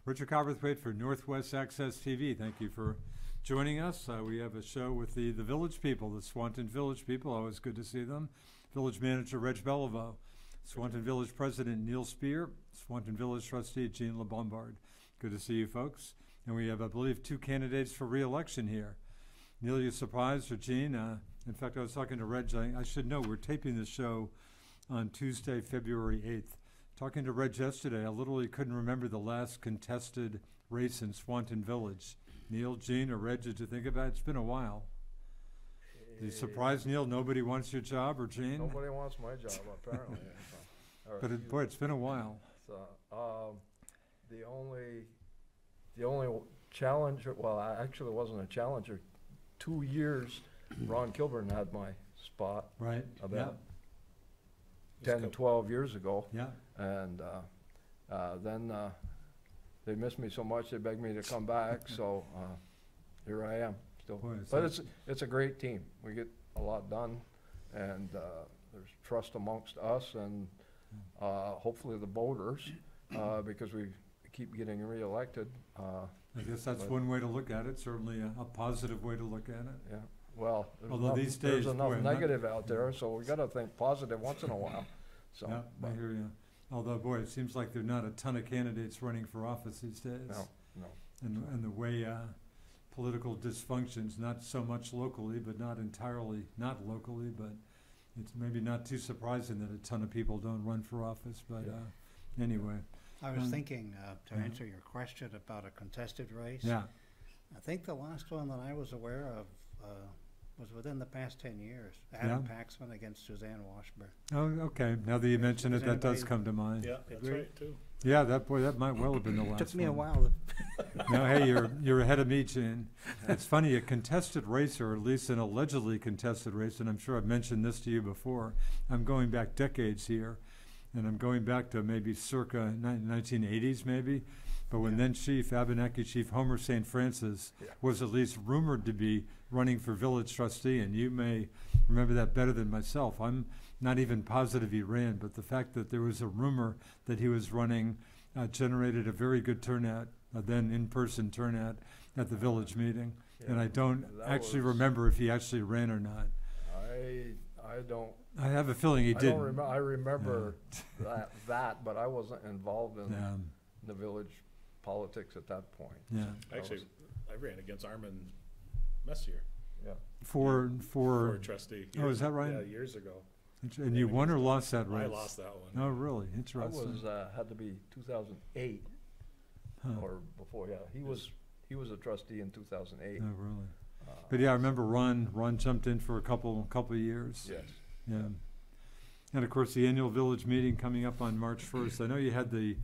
Richard Cowperthwait for Northwest Access TV. Thank you for joining us. We have a show with the Village people, the Swanton Village people. Always good to see them. Village Manager Reg Beliveau, Swanton Village President Neil Spear, Swanton Village Trustee Jean LeBombard. Good to see you folks. And we have, I believe, 2 candidates for re-election here. Neil, you surprised, or Jean? In fact, I was talking to Reg. I should know we're taping this show on Tuesday, February 8th. Talking to Reg yesterday, I literally couldn't remember the last contested race in Swanton Village. Neil, Jean, or Reg, did you think about it? It's been a while. Are you surprised, Neil, nobody wants your job, or Jean? Nobody wants my job, apparently. But boy, it's been a while. So, the only challenge, well, actually it wasn't a challenger. 2 years, Ron Kilburn had my spot. Right. About 10, 12 years ago. Yeah. And then they missed me so much they begged me to come back. So here I am still. Boy, but it's a great team. We get a lot done, and there's trust amongst us and hopefully the voters because we keep getting reelected. I guess that's one way to look at it. Certainly a positive way to look at it. Yeah. Well, there's enough negative out there, so we got to think positive once in a while. So, yeah, I hear you. Although, boy, it seems like there are not a ton of candidates running for office these days. No. And the way political dysfunctions, not so much locally, but not entirely not locally, but it's maybe not too surprising that a ton of people don't run for office. But anyway. I was thinking, to answer your question about a contested race. Yeah. I think the last one that I was aware of was within the past 10 years. Adam Paxman against Suzanne Washburn. Oh, okay. Now that you mention it, that does come to mind. Yeah, that's right, too. Yeah, that might well have been the last one. It took me a while. No, hey, you're ahead of me, Gene. It's funny, a contested race, or at least an allegedly contested race, and I'm sure I've mentioned this to you before. I'm going back decades here, and I'm going back to maybe circa 1980s maybe. But when then Abenaki Chief Homer St. Francis was at least rumored to be running for village trustee, and you may remember that better than myself. I'm not even positive he ran, but the fact that there was a rumor that he was running generated a very good turnout, then in-person turnout at the village meeting. Yeah, and I don't actually remember if he actually ran or not. I don't. I have a feeling he did. I remember that, but I wasn't involved in the village politics at that point. Yeah. Actually, I ran against Armin Messier. Yeah. For trustee. Oh, is that right? Yeah, years ago. And you won or lost that race? I lost that one. Oh, really? Interesting. I was had to be 2008 or before. Yeah, he was a trustee in 2008. Oh, really? But yeah, I remember Ron jumped in for a couple of years. Yes. Yeah. And of course, the annual village meeting coming up on March 1st. I know you had the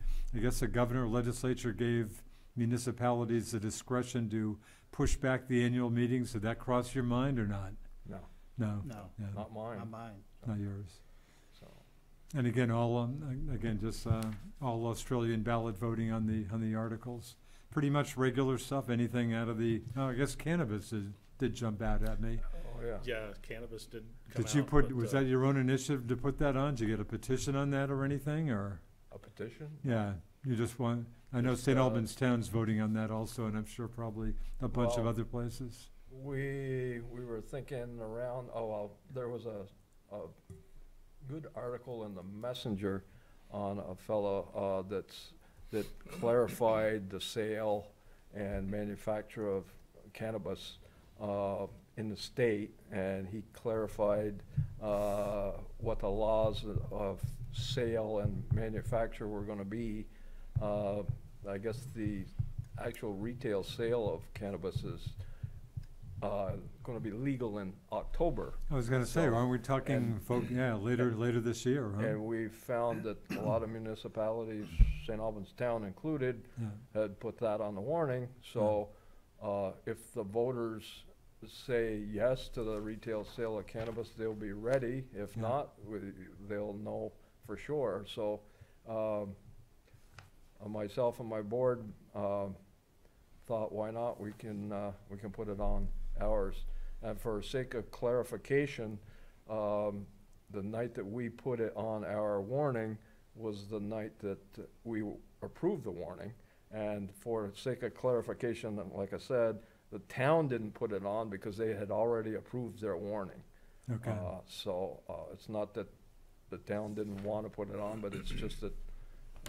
governor legislature gave municipalities the discretion to push back the annual meetings. Did that cross your mind or not? No. No. Yeah. Not mine. Not mine. Not yours. So. And again, all Australian ballot voting on the articles. Pretty much regular stuff. Anything out of the? Oh, I guess cannabis did jump out at me. Oh yeah. Yeah, cannabis did come out. Did you put? Was that your own initiative to put that on? Did you get a petition on that or anything, or? A petition? Yeah, you just want. I know St. Albans Town's voting on that also, and I'm sure probably a bunch of other places. We were thinking around. Oh well, there was a good article in the Messenger on a fellow that clarified the sale and manufacture of cannabis in the state, and he clarified what the laws of sale and manufacture were going to be. I guess the actual retail sale of cannabis is going to be legal in October. I was going to say, aren't we talking later this year? Huh? And we found that a lot of municipalities, St. Albans Town included, had put that on the warning. So if the voters say yes to the retail sale of cannabis, they'll be ready. If not, they'll know for sure. So myself and my board thought, why not? We can put it on ours. And for sake of clarification, the night that we put it on our warning was the night that we approved the warning, And for sake of clarification, like I said, the town didn't put it on because they had already approved their warning. Okay, So it's not that the town didn't want to put it on, but it's just that,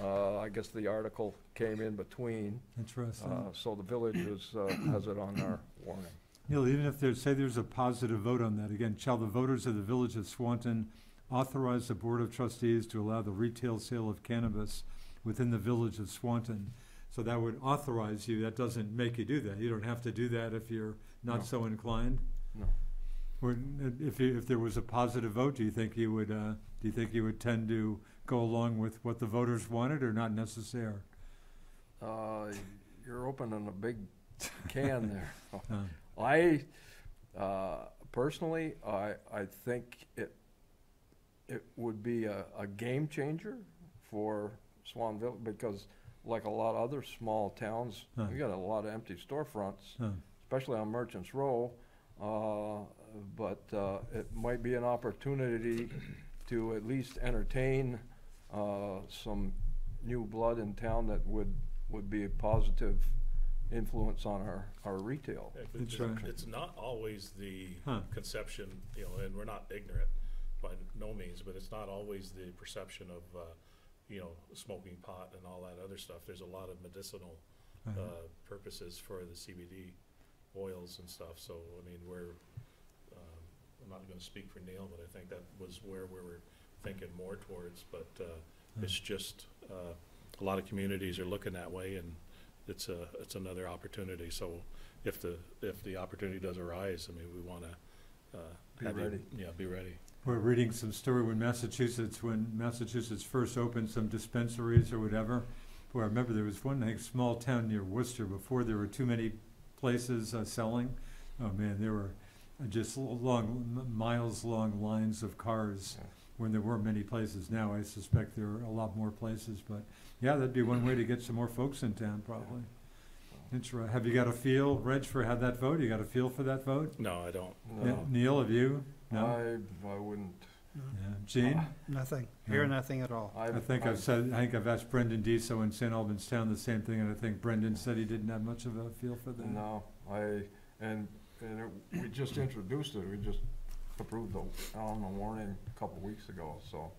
I guess the article came in between. interesting. So the village has it on our warning. Neil, even if there's, say there's a positive vote on that, again, shall the voters of the village of Swanton authorize the Board of Trustees to allow the retail sale of cannabis within the village of Swanton? So that would authorize you, that doesn't make you do that. You don't have to do that if you're No. not so inclined? No. Or if there was a positive vote, do you think you would tend to go along with what the voters wanted, or not necessary? You're opening a big can there. Uh, I, personally, I think it would be a game changer for Swan Village, because like a lot of other small towns, Huh. we got a lot of empty storefronts, uh, especially on Merchants Row. But it might be an opportunity to at least entertain some new blood in town that would be a positive influence on our retail. That's right. It's not always the Huh. conception, you know, and we're not ignorant by no means, but it's not always the perception of, you know, smoking pot and all that other stuff. There's a lot of medicinal uh, purposes for the CBD oils and stuff. So, I mean, I'm not going to speak for Neil, but I think that was where we were thinking more towards. But it's just a lot of communities are looking that way, and it's another opportunity. So if the opportunity does arise, I mean, we want to Be ready. Be ready. We're reading some story when Massachusetts first opened some dispensaries or whatever. Boy, I remember there was one, I think, small town near Worcester before there were too many places selling. Oh man, there were just miles long lines of cars when there weren't many places. Now I suspect there are a lot more places, but yeah, that'd be one way to get some more folks in town, probably. Have you got a feel, Reg, for how that vote? You got a feel for that vote? No, I don't. No, Neil, have you? No? I wouldn't. Yeah. Gene? Nothing, No. hear nothing at all. I think I've asked Brendan Deso in St. Albans Town the same thing, and I think Brendan said he didn't have much of a feel for that. No, we just introduced it, we just approved the warning a couple weeks ago, so,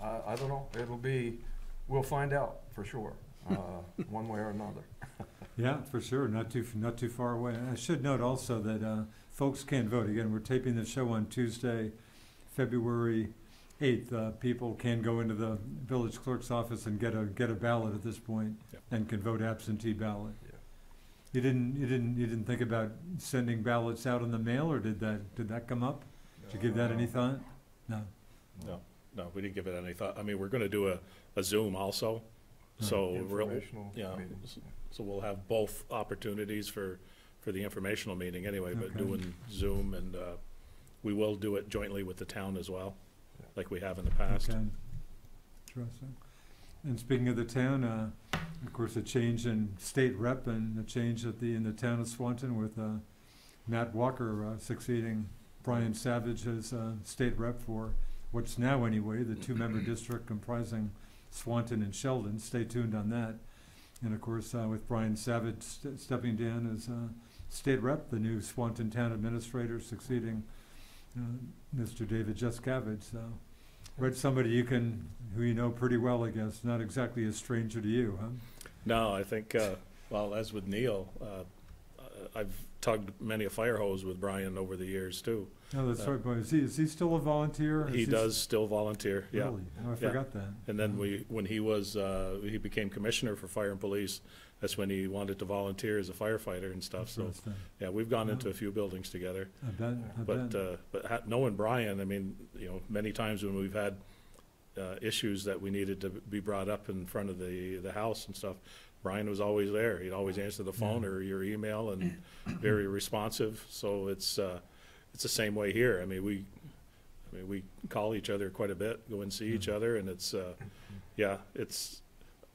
I don't know, we'll find out for sure, one way or another. Yeah, for sure, not too far away. I should note also that folks can vote. Again, we're taping the show on Tuesday, February 8th. People can go into the village clerk's office and get a ballot at this point, Yep. and can vote absentee ballot. Yeah. You didn't think about sending ballots out in the mail, or did that come up? Did you give that any thought? No. No, we didn't give it any thought. I mean, we're going to do a Zoom also, so Informational meeting. So we'll have both opportunities for the informational meeting anyway, but Okay. doing Zoom, and we will do it jointly with the town as well, Yeah. like we have in the past. Okay. Interesting. And speaking of the town, of course, a change in state rep and a change in the town of Swanton with Matt Walker succeeding Brian Savage as state rep for what's now anyway the two-member district comprising Swanton and Sheldon. Stay tuned on that. And of course, with Brian Savage stepping down as state rep, the new Swanton town administrator succeeding Mr. David Juscavage. So, Reg, somebody who you know pretty well, I guess, not exactly a stranger to you, huh? No, I think, well, as with Neil, I've tugged many a fire hose with Brian over the years too. Oh, that's right, boy. Is he still a volunteer? He does still volunteer, yeah. Really? Oh, I forgot that. And then when he became commissioner for fire and police, that's when he wanted to volunteer as a firefighter and stuff. So, Interesting. yeah, we've gone into a few buildings together. I bet. But knowing Brian, I mean, you know, many times when we've had issues that we needed to be brought up in front of the house and stuff, Brian was always there. He'd always answer the phone or your email, and very responsive. So it's the same way here. I mean, we call each other quite a bit, go and see each other, and it's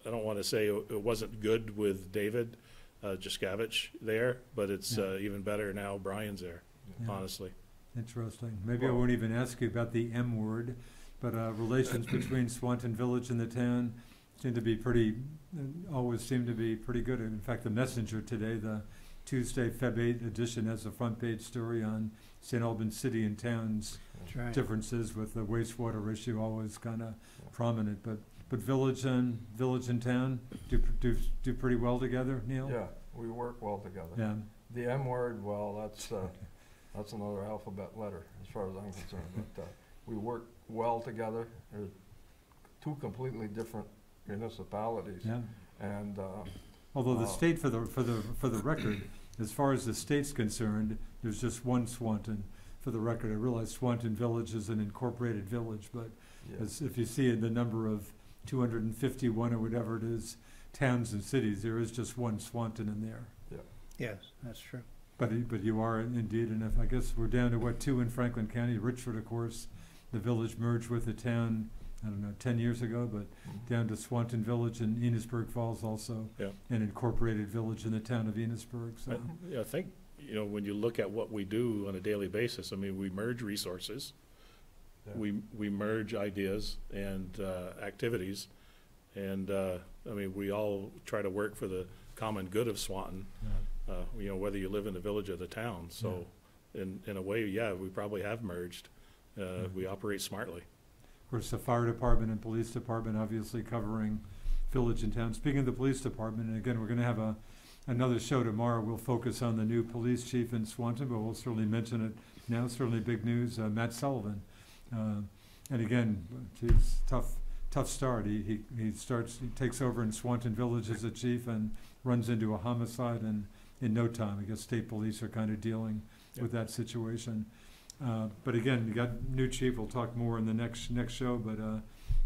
I don't want to say it wasn't good with David Juscavich there, but it's even better now Brian's there, Yeah. honestly. Interesting. Maybe I won't even ask you about the M word, but relations between Swanton Village and the town seem to be always seem to be pretty good. In fact, the Messenger today, the Tuesday Feb 8 edition, has a front page story on St. Albans City and Town's That's right. differences with the wastewater issue always kind of prominent. But village and town do pretty well together, Neil? Yeah, we work well together. Yeah. The M word, well, that's another alphabet letter as far as I'm concerned, but, we work well together. They're two completely different municipalities. Yeah. And, Although the state, for the record, as far as the state's concerned, there's just one Swanton. For the record, I realize Swanton Village is an incorporated village, but yeah. if you see in the number of 251 or whatever it is, towns and cities, there is just one Swanton in there. Yes, that's true. But you are indeed, and if I guess we're down to what, 2 in Franklin County. Richford, of course, the village merged with the town, I don't know, 10 years ago, but down to Swanton Village, and Enosburg Falls also, Yeah. an incorporated village in the town of Enosburg. So Yeah, I think, when you look at what we do on a daily basis, I mean, we merge resources, Yeah. we merge ideas and activities, and, I mean, we all try to work for the common good of Swanton, whether you live in the village or the town. So in a way, yeah, we probably have merged. We operate smartly. of course, the fire department and police department obviously covering village and town. Speaking of the police department, and again, we're going to have another show tomorrow. We'll focus on the new police chief in Swanton, but we'll certainly mention it now. Certainly big news, Matt Sullivan. And again, geez, tough start. He takes over in Swanton Village as a chief and runs into a homicide, and in no time, I guess state police are kind of dealing with that situation. But again, you got new chief. We'll talk more in the next show. But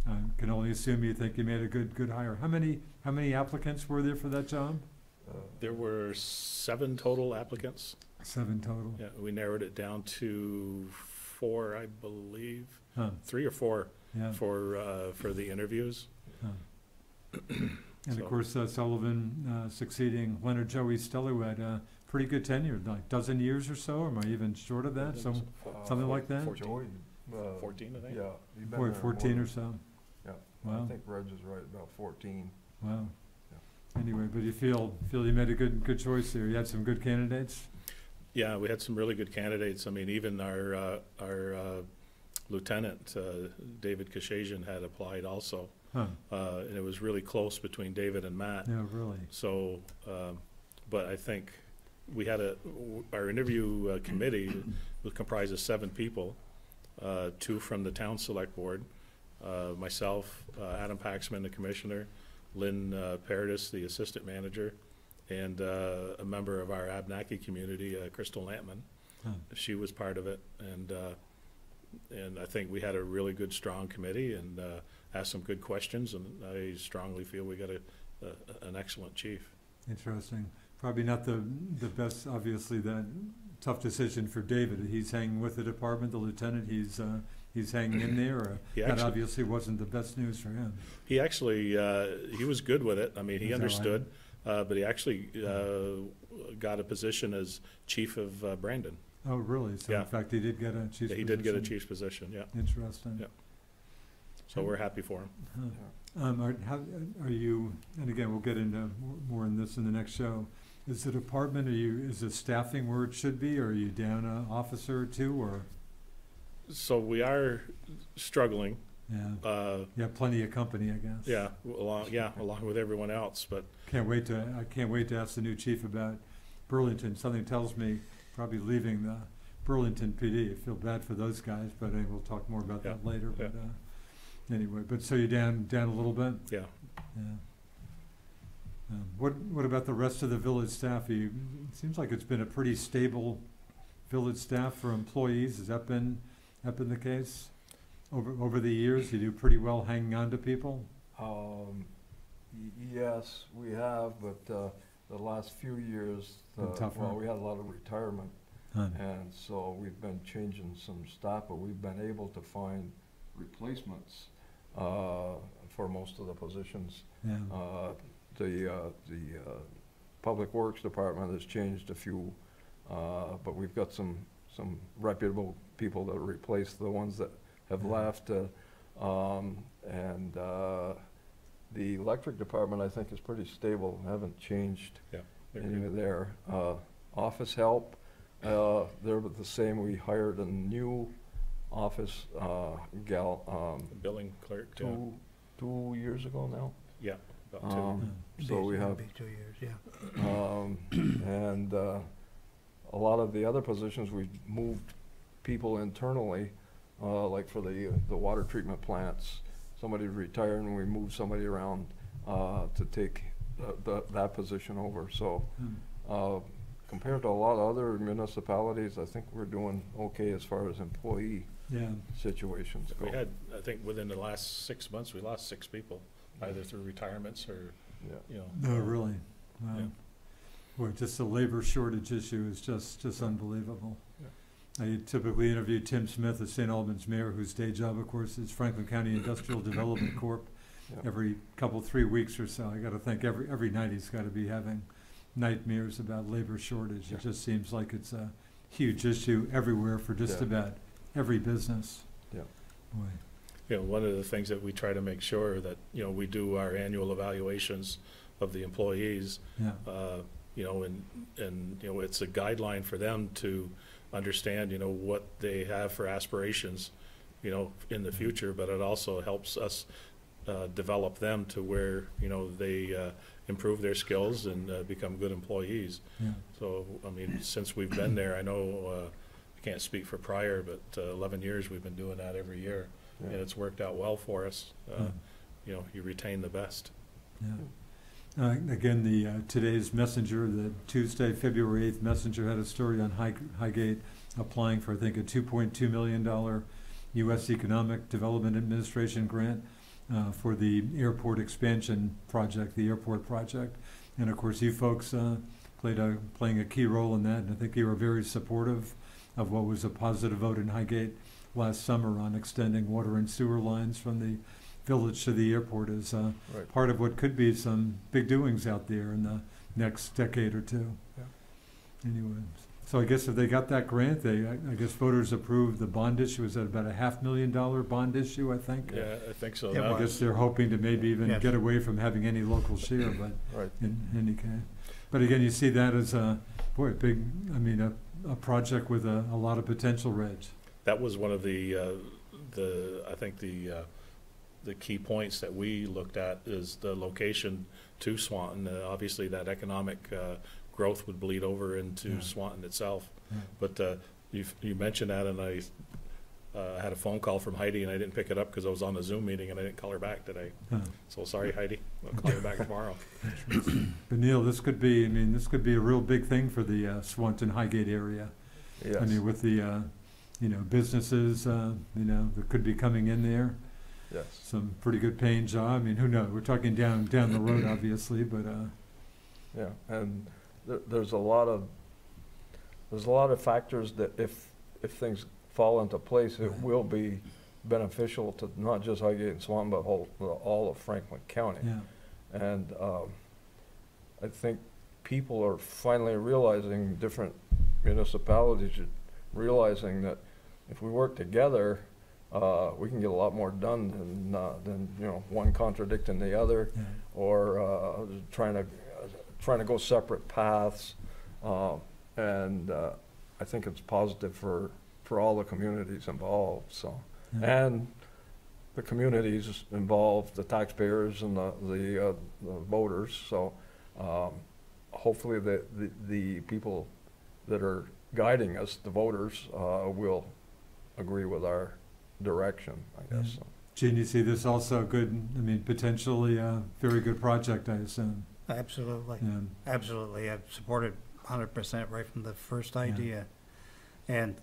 I can only assume you think you made a good hire. How many applicants were there for that job? There were 7 total applicants. 7 total. Yeah, we narrowed it down to 4, I believe, Huh. 3 or 4 Yeah. for the interviews. And So- of course, Sullivan succeeding Leonard Joey Stella, who had a pretty good tenure, like dozen years or so, or am I even short of that? Something like that? 14, 14, 14, I think. yeah. You've been there 14 more or so. Yeah. Wow. I think Reg is right, about 14. Wow. Anyway, but you feel you made a good choice there. You had some good candidates. Yeah, we had some really good candidates. I mean, even our lieutenant, David Kashajian, had applied also. Huh. And it was really close between David and Matt. Yeah, really. So, but I think we had our interview committee was comprised of 7 people, 2 from the town select board, myself, Adam Paxman, the commissioner, Lynn Paradis, the assistant manager, and a member of our Abnaki community, Crystal Lampman. Huh. She was part of it, and I think we had a really good, strong committee, and asked some good questions, and I strongly feel we got an excellent chief. Interesting. Probably not the best, obviously, that tough decision for David. He's hanging with the department, the lieutenant, he's hanging in there, or that obviously wasn't the best news for him. He actually, he was good with it. I mean, he Is that understood, but he actually got a position as chief of Brandon. Oh, really? So Yeah. in fact, he did get a chief's position. He did get a chief's position, yeah. Interesting. Yeah. So we're happy for him. Huh. Are you, and again, we'll get into more in this in the next show. Is the department, is the staffing where it should be, or are you down an officer or 2, or? So we are struggling. Yeah. You have plenty of company, I guess. Yeah, along with everyone else, but I can't wait to ask the new chief about Burlington. Something tells me probably leaving the Burlington PD. I feel bad for those guys, but we'll talk more about that later. Yeah. But anyway, so you're down a little bit? yeah. Yeah. What about the rest of the village staff? It seems like it's been a pretty stable village staff for employees. Has that been the case over the years? You do pretty well hanging on to people? Yes, we have, but the last few years, Been tougher. we had a lot of retirement, Huh. and so we've been changing some staff, but we've been able to find replacements for most of the positions. Yeah. The Public Works Department has changed a few, but we've got some reputable people that replace the ones that have left, and The electric department, I think, is pretty stable, haven't changed Yeah. any there. Office help, they're the same, we hired a new office, gal, Billing clerk, yeah. 2 years ago now. Yeah, about two. So we have, Be 2 years, yeah. and, a lot of the other positions, we've moved people internally, like for the water treatment plants. Somebody retired and we moved somebody around, to take that position over, so, compared to a lot of other municipalities, I think we're doing okay as far as employee Yeah, situations go. We had, I think, within the last 6 months, we lost 6 people, either through retirements or, Yeah. you know. no, really. Wow. Yeah. Boy, just the labor shortage issue is just unbelievable. I typically interview Tim Smith, the St. Albans mayor, whose day job, of course, is Franklin County Industrial Development Corp. Yeah. Every 3 weeks or so. I gotta think every night he's gotta be having nightmares about labor shortage. Yeah. It just seems like it's a huge issue everywhere for just Yeah. about every business. Yeah. Boy, You know, one of the things that we try to make sure that, you know, we do our annual evaluations of the employees, yeah, you know, and, you know, it's a guideline for them to understand, you know, what they have for aspirations, you know, in the future, but it also helps us develop them to where, you know, they improve their skills and become good employees. yeah. So, I mean, since we've been there, I know, I can't speak for prior, but 11 years we've been doing that every year, Yeah. and it's worked out well for us. Yeah. You know, you retain the best. Yeah. Again, the today's Messenger, the Tuesday, February 8th Messenger had a story on Highgate applying for, I think, a $2.2 million U.S. Economic Development Administration grant for the airport expansion project, the airport project. And of course, you folks playing a key role in that, and I think you were very supportive of what was a positive vote in Highgate last summer on extending water and sewer lines from the village to the airport as Right. part of what could be some big doings out there in the next decade or two. Yeah. Anyway, so I guess if they got that grant, I guess voters approved the bond issue. Is that about a $500,000 bond issue, I think? Yeah, I think so. Yeah, Now, I guess they're hoping to maybe even Yes. get away from having any local share, but Right. in any case. But again, you see that as a big, I mean, a project with a lot of potential, Reg. that was one of the I think the key points that we looked at is the location to Swanton. Obviously, that economic growth would bleed over into Yeah. Swanton itself. Yeah. But you mentioned that, and I had a phone call from Heidi, and I didn't pick it up because I was on a Zoom meeting, and I didn't call her back today. Uh, So sorry, Heidi. I'll call you back tomorrow. But Neil, this could be a real big thing for the Swanton Highgate area. Yes. I mean, with the, businesses, that could be coming in there, Yes. some pretty good paying job. I mean, who knows? We're talking down the road, obviously, but, Yeah, and there's a lot of factors that if things fall into place, it Right. will be beneficial to not just Highgate and Swanton, but all of Franklin County. yeah, And I think people are finally realizing, different municipalities are realizing that if we work together, we can get a lot more done than one contradicting the other, yeah. or trying to go separate paths. And I think it's positive for all the communities involved, so. Yeah. And the communities involved, the taxpayers and the voters, so hopefully the people that are guiding us, the voters, will agree with our direction, I guess. Yeah. Gene, you see this also good, I mean, potentially a very good project, I assume. Absolutely, Yeah. absolutely. I've supported 100% right from the first idea. And,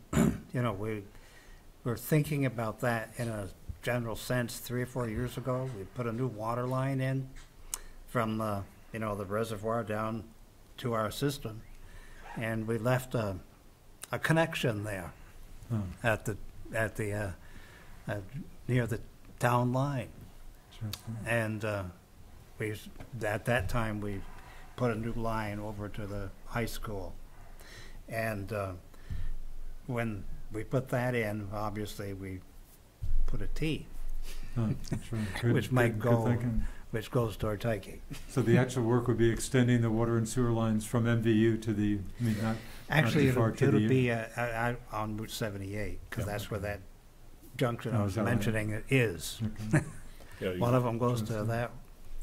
we're thinking about that in a general sense. 3 or 4 years ago, we put a new water line in from, the reservoir down to our system. And we left a connection there Oh, near the town line. interesting. And at that time, we put a new line over to the high school. And when we put that in, obviously, we put a T, Oh, that's right. Good- which might good go thinking. which goes toward Tyke. So the actual work would be extending the water and sewer lines from MVU to the, I mean, not Actually, too far to it'll the- be on Route 78, because Yeah. that's where that junction Oh, I is was that right? mentioning is. Okay. Yeah, you- One of them goes to that,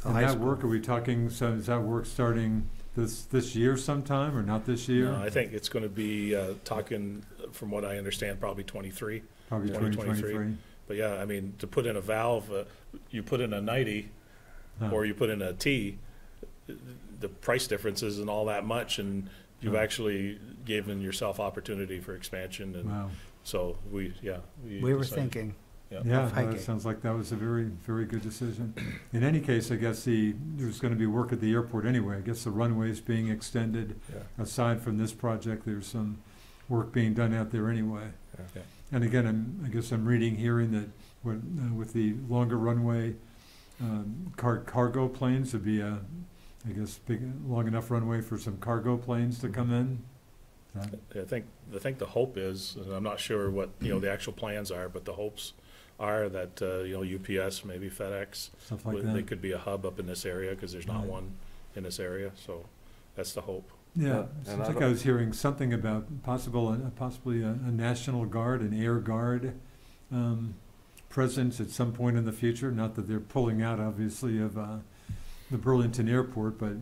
the And high that school. work, are we talking, so is that work starting this year sometime, or not this year? No, I think it's gonna be, talking, from what I understand, probably 23. Probably 2023. 2023. But yeah, I mean, to put in a valve, you put in a 90 Oh. or you put in a T, the price difference isn't all that much, and you've Oh. actually given yourself opportunity for expansion, and Wow. so we We were decided- thinking, Yeah. Yeah, of no, it hiking. sounds like that was a very, very good decision. In any case, I guess there's gonna be work at the airport anyway. I guess the runway's being extended. Yeah. Aside from this project, there's some work being done out there anyway. Yeah. And again, I guess I'm hearing that with the longer runway, cargo planes would be I guess, long enough runway for some cargo planes to come in. I think the hope is, and I'm not sure what, the actual plans are, but the hopes are that, UPS, maybe FedEx, Stuff like they that. could be a hub up in this area, because there's not Right. one in this area, so that's the hope. Yeah, Yeah, it and seems I like I don't- was hearing something about possibly a National Guard, an Air Guard presence at some point in the future. Not that they're pulling out, obviously, of the Burlington Airport, but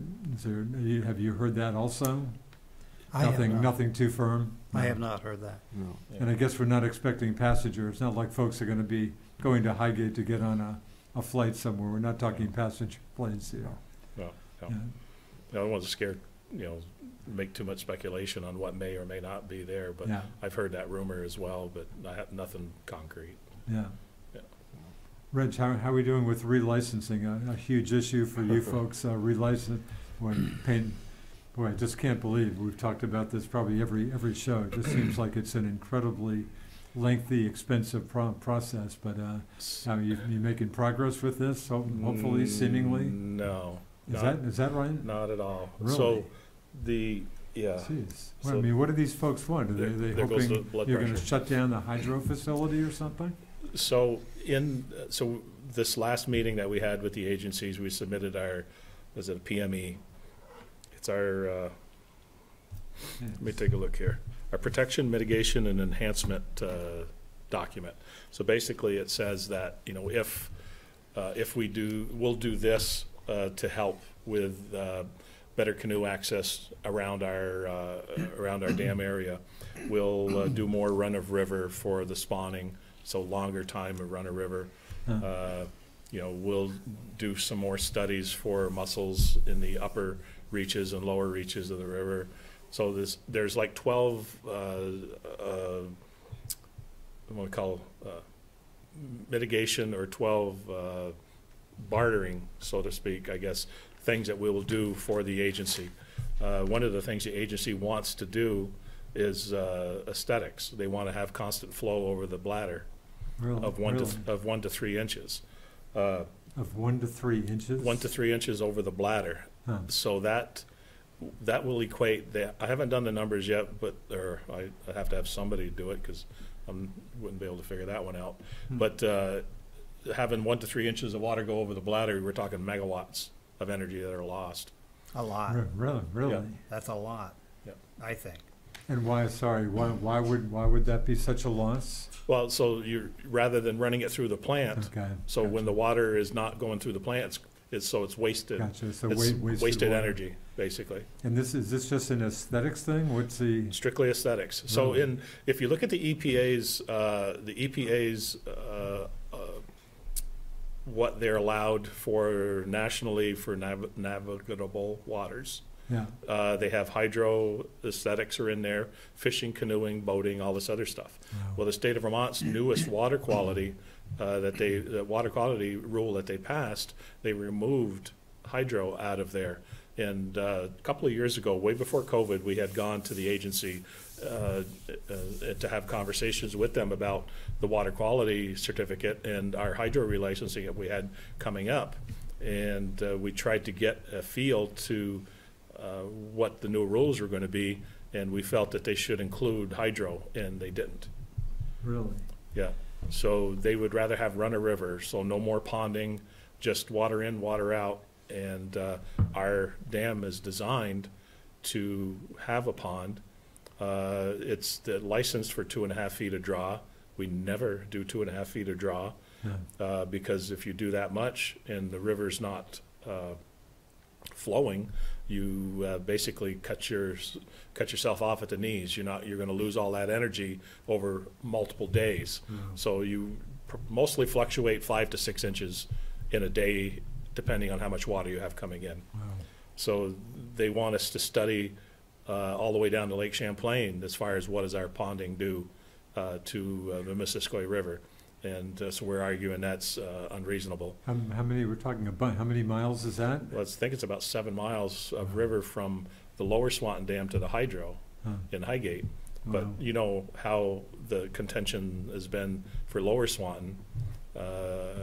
have you heard that also? I have not. Nothing too firm? I No. have not heard that. No. And I guess we're not expecting passengers. It's not like folks are gonna be going to Highgate to get on a flight somewhere. We're not talking passenger planes here. No, no. Yeah. I don't want to make too much speculation on what may or may not be there, but Yeah, I've heard that rumor as well, but I have nothing concrete. yeah. Yeah. Reg, how are we doing with relicensing? A huge issue for you folks, relicense, boy, I just can't believe, we've talked about this probably every show. It just seems like it's an incredibly lengthy, expensive process, but, you making progress with this, hopefully, seemingly? No, Is that right? not at all. Really? So, Jeez. Well, I So- mean, what do these folks want? Are they There goes the hoping blood you're gonna pressure. shut down the hydro facility or something? So so this last meeting that we had with the agencies, we submitted our, was it a PME? It's our, let me take a look here. Our Protection, Mitigation, and Enhancement document. So basically, it says that, if we'll do this to help with better canoe access around our dam area. We'll do more run of river for the spawning, so longer time of run of river. Huh. We'll do some more studies for mussels in the upper reaches and lower reaches of the river. So there's like 12, I want to call mitigation, or 12 bartering, so to speak, I guess, things that we will do for the agency. One of the things the agency wants to do is aesthetics. They want to have constant flow over the bladder Really? of 1 to 3 inches. Of 1 to 3 inches? 1 to 3 inches over the bladder. Huh. So that will equate that. I haven't done the numbers yet, but I have to have somebody do it, because I wouldn't be able to figure that one out. But having 1 to 3 inches of water go over the bladder, we're talking megawatts of energy that are lost. A lot. Really? Yeah. That's a lot, Yeah. I think. And why would that be such a loss? Well, so rather than running it through the plant, Okay. so when the water is not going through the plant, it's wasted. Gotcha, so It's wasted water. energy, basically. And is this just an aesthetics thing? What's the, Strictly aesthetics. So Really? if you look at the EPA's, what they're allowed for nationally for navigable waters, yeah, they have hydro aesthetics are in there, fishing, canoeing, boating, all this other stuff. Well, the state of Vermont's newest water quality, the water quality rule that they passed, they removed hydro out of there. And a couple of years ago, way before COVID, we had gone to the agency to have conversations with them about the water quality certificate and our hydro relicensing that we had coming up. And we tried to get a feel to what the new rules were going to be, and we felt that they should include hydro, and they didn't. really? Yeah, so they would rather have run a river, so no more ponding, just water in, water out, and our dam is designed to have a pond. It's licensed for 2.5 feet of draw. We never do 2.5 feet of draw because if you do that much and the river's not flowing, you basically cut yourself off at the knees. You're going to lose all that energy over multiple days. So you mostly fluctuate 5 to 6 inches in a day, depending on how much water you have coming in. So they want us to study all the way down to Lake Champlain as far as what does our ponding do to the Missisquoi River. And so we're arguing that's unreasonable. How many, we're talking about, how many miles is that? Well, I think it's about 7 miles of river from the lower Swanton Dam to the hydro in Highgate. But you know how the contention has been for lower Swanton.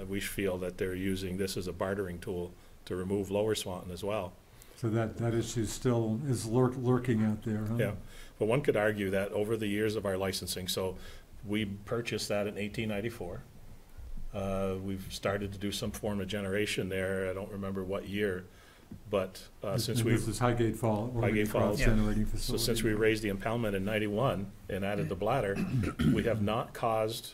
We feel that they're using this as a bartering tool to remove lower Swanton as well. So that issue still is lurking out there, huh? Yeah, but one could argue that over the years of our licensing, so we purchased that in 1894. We've started to do some form of generation there. I don't remember what year, but since we this is Highgate Falls, Highgate Falls generating facility. So since we raised the impoundment in '91 and added the bladder, we have not caused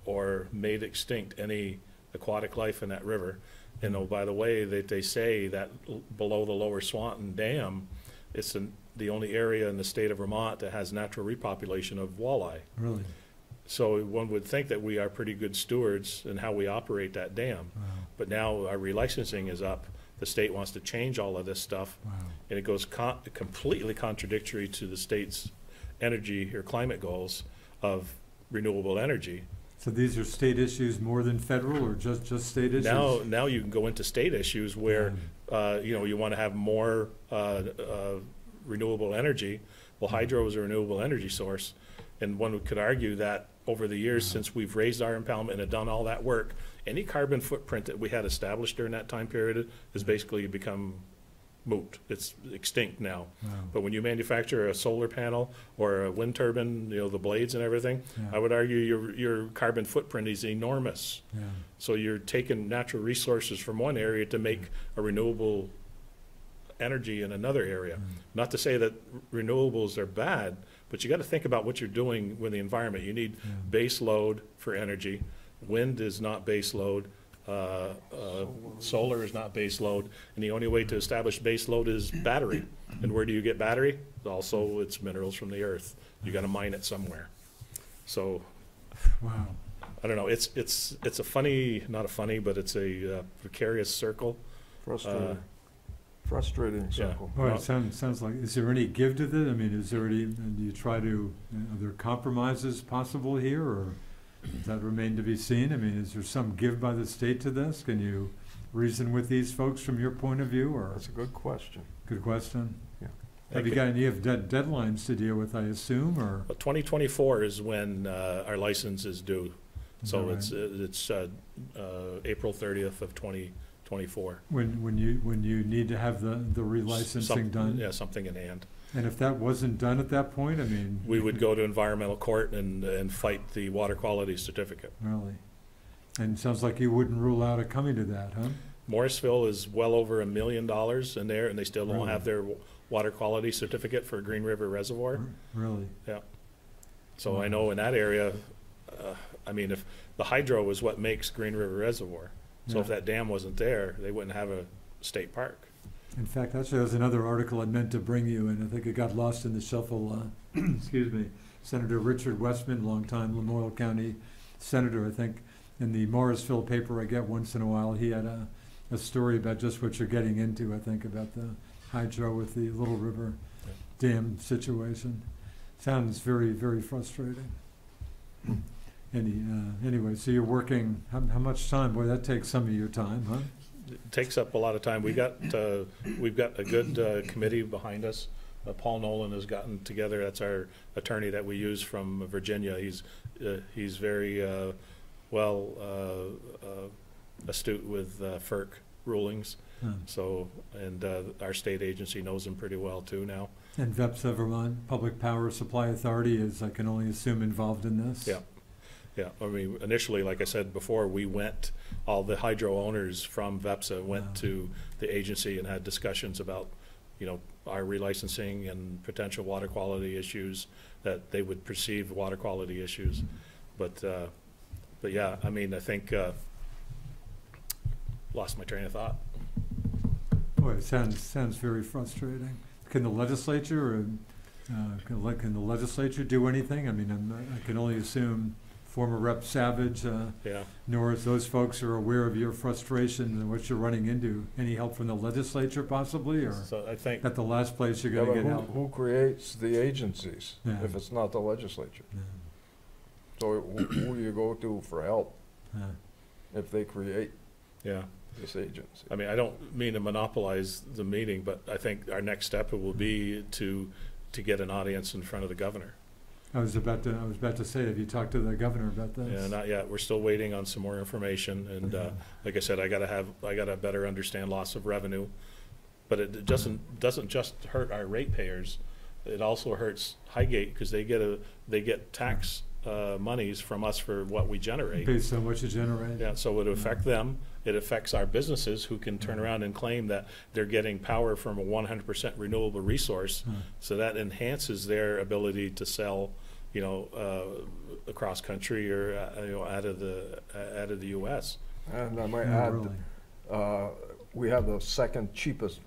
or made extinct any aquatic life in that river. And oh, by the way, they say that below the lower Swanton Dam, it's the only area in the state of Vermont that has natural repopulation of walleye. Really? So one would think that we are pretty good stewards in how we operate that dam. But now our relicensing is up. The state wants to change all of this stuff. And it goes completely contradictory to the state's energy or climate goals of renewable energy. So these are state issues more than federal, or just state issues? Now you can go into state issues where you want to have more renewable energy. Well, hydro is a renewable energy source, and one could argue that over the years since we've raised our impoundment and have done all that work, any carbon footprint that we had established during that time period has basically become moot. It's extinct now. But when you manufacture a solar panel or a wind turbine, the blades and everything, I would argue your carbon footprint is enormous. So you're taking natural resources from one area to make a renewable energy in another area. Not to say that renewables are bad, but you got to think about what you're doing with the environment. You need base load for energy. Wind is not base load. Solar is not base load, and the only way to establish base load is battery. And where do you get battery? Also, it's minerals from the earth. You got to mine it somewhere. So, I don't know. It's a funny, not a funny, but it's a precarious circle. Frustrating circle. All right, sounds like, is there any give to this? I mean, is there any, do you try to, are there compromises possible here, or does that remain to be seen? I mean, is there some give by the state to this? Can you reason with these folks from your point of view, or? That's a good question. Good question. Yeah. Have you got any deadlines to deal with, I assume, or? 2024 is when our license is due. So Right. it's April 30th of 2024. When you need to have the relicensing done? Yeah, something in hand. And if that wasn't done at that point, I mean? We would go to environmental court and fight the water quality certificate. Really? And it sounds like you wouldn't rule out it coming to that, huh? Morrisville is well over $1 million in there, and they still don't Really? have their water quality certificate for Green River Reservoir. Really? Yeah. So Wow. I know in that area, I mean, if the hydro is what makes Green River Reservoir. So if Yeah. that dam wasn't there, they wouldn't have a state park. In fact, actually, there was another article I meant to bring you, and I think it got lost in the shuffle. Excuse me. Senator Richard Westman, longtime Lamoille County senator, I think, in the Morrisville paper I get once in a while, he had a story about just what you're getting into, I think, about the hydro with the Little River Dam situation. Sounds very, very frustrating. Anyway, so you're working, how much time? Boy, that takes some of your time, huh? It takes up a lot of time. we've got a good committee behind us. Paul Nolan has gotten together. That's our attorney that we use from Virginia. He's very astute with FERC rulings. So, and our state agency knows him pretty well too now. And VEPSA, Vermont Public Power Supply Authority, is, I can only assume, involved in this? Yeah. Yeah, I mean, initially, like I said before, all the hydro owners from VEPSA went Wow. to the agency and had discussions about, our relicensing and potential water quality issues, that they would perceive water quality issues. But yeah, I mean, I think, lost my train of thought. Boy, it sounds very frustrating. Can the legislature, can the legislature do anything? I mean, I can only assume former Rep. Savage, Yeah. Norris, those folks are aware of your frustration and what you're running into. Any help from the legislature possibly, or So I think, at the last place you're Yeah, gonna but get help? who creates the agencies Yeah. if it's not the legislature? Yeah, So who you go to for help yeah. if they create yeah. this agency? I mean, I don't mean to monopolize the meeting, but I think our next step will be to get an audience in front of the governor. I was about to say, have you talked to the governor about this? Yeah, not yet. We're still waiting on some more information, and Yeah. like I said, I gotta better understand loss of revenue. But it doesn't just hurt our ratepayers, it also hurts Highgate, because they get tax monies from us for what we generate. Based on what you generate? Yeah, so it affect them, it affects our businesses, who can turn around and claim that they're getting power from a 100% renewable resource. Huh. So that enhances their ability to sell, across country or, out of the US. And I might Yeah, add, really. we have the second cheapest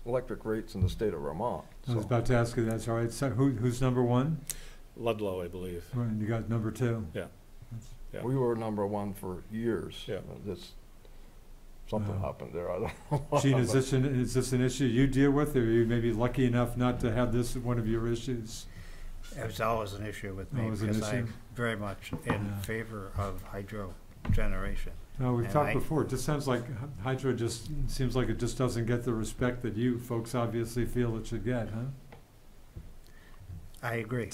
electric rates in the state of Vermont. I was So about to ask you, that's all right. So who's number one? Ludlow, I believe. Right, and you got number two. Yeah. Yeah. we were number one for years. Yeah. Something Wow. happened there, I don't know. Gene, is this an issue you deal with, or are you maybe lucky enough not to have this one of your issues? It was always an issue with me Always an because issue? I'm very much in Yeah. favor of hydro generation. No, we've And talked I- before, it just sounds like hydro seems like it just doesn't get the respect that you folks obviously feel it should get, huh? I agree.